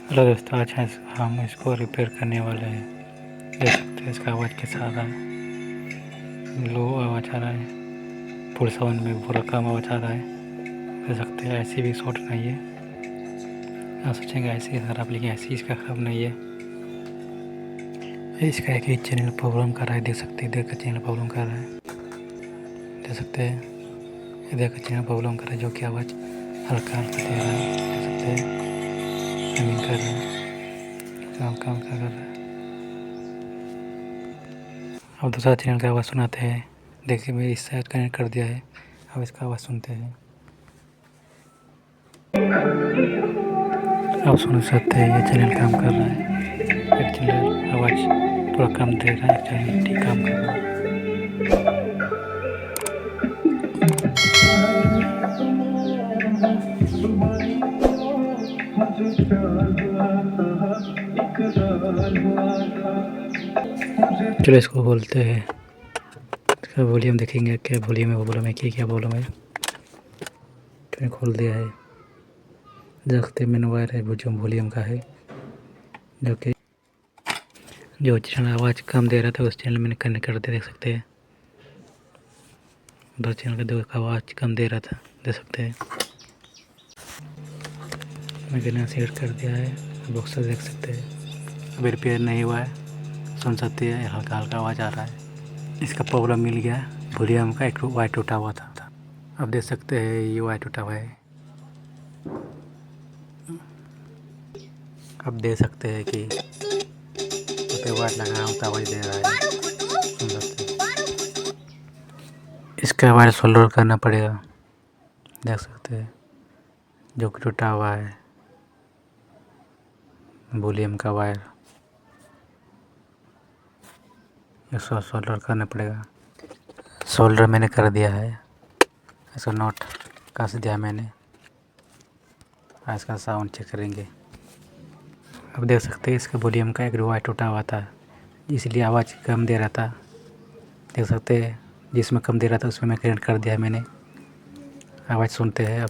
Hello दोस्तों, आज हम इसको रिपेयर करने वाले हैं। देख सकते हैं इसका आवाज़ कैसा आ रहा है। लो आवाज़ आ रहा है, फुल साउंड में पूरा कम आवाज़ आ रहा है। देख सकते हैं ऐसी भी शॉर्ट नहीं है। आप सोचेंगे ऐसी है खराब, लेकिन ऐसी इसका खराब नहीं है। इसका एक ही चैनल प्रॉब्लम कर रहा है। देख सकते हैं इधर का चैनल प्रॉब्लम कर रहा है। देख सकते हैं इधर का चैनल प्रॉब्लम कर रहा है, जो कि आवाज़ हल्का हल्का दे रहा है। देख सकते हैं हमिंग कर रहा है, हल्का हल्का कर रहा है। अब दूसरा चैनल का आवाज़ सुनाते हैं। देखिए मैं इस साइड कनेक्ट कर दिया है। अब इसका आवाज़ सुनते हैं। आप सुन सकते हैं ये चैनल काम कर रहा है। एक चैनल आवाज़ थोड़ा कम दे रहा है, एक चैनल ठीक काम कर रहा है। चलो इसको बोलते हैं, इसका वॉल्यूम देखेंगे क्या वॉल्यूम है क्या वॉल्यूम है। मैंने खोल दिया है। देख सकते हैं मेन वायर है वो जो वॉल्यूम का है, जो कि जो चैनल आवाज़ कम दे रहा था उस चैनल मैंने कनेक्ट कर दिया। देख सकते हैं उधर चैनल का जो आवाज़ कम दे रहा था, देख सकते हैं मैंने सेट कर दिया है। बॉक्स देख सकते हैं अभी रिपेयर नहीं हुआ है। सुन सकते हैं हल्का हल्का आवाज़ आ रहा है। इसका प्रॉब्लम मिल गया, वॉल्यूम का एक वायर टूटा हुआ था। अब देख सकते हैं ये वायर टूटा हुआ है। अब देख सकते हैं कि पे वायर लगा होता आवाज़ दे रहा है। सुन सकते हैं इसका वायर सोल्डर करना पड़ेगा। देख सकते हैं जो कि टूटा हुआ है वॉल्यूम का वायर, इसको सोल्डर करना पड़ेगा। सोल्डर मैंने कर दिया है, इसका नॉट कस दिया मैंने। इसका साउंड चेक करेंगे। अब देख सकते हैं इसका वॉल्यूम का एक वायर टूटा हुआ था, इसलिए आवाज़ कम दे रहा था। देख सकते हैं जिसमें कम दे रहा था उसमें मैं कनेक्ट कर दिया है मैंने। आवाज़ सुनते हैं अब।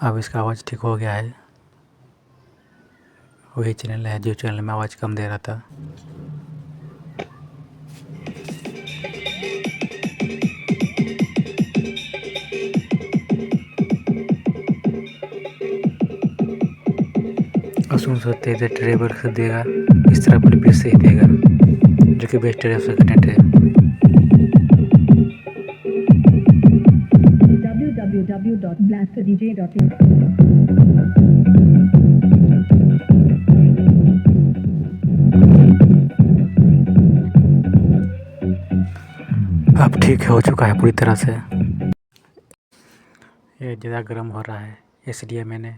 अब इसका आवाज़ ठीक हो गया है। वही चैनल है जो चैनल में आवाज़ कम दे रहा था। और सुन सकते हैं ड्राइवर से देगा इस तरह पर भी सही देगा, जो कि बेस्ट है उसका कनेक्ट है। www.blasterdj.in अब ठीक हो चुका है पूरी तरह से। ये ज़्यादा गर्म हो रहा है, इसलिए मैंने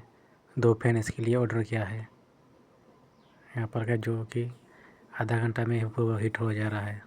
2 फैन इसके लिए ऑर्डर किया है। यहाँ पर का जो कि आधा घंटा में हीट हो जा रहा है।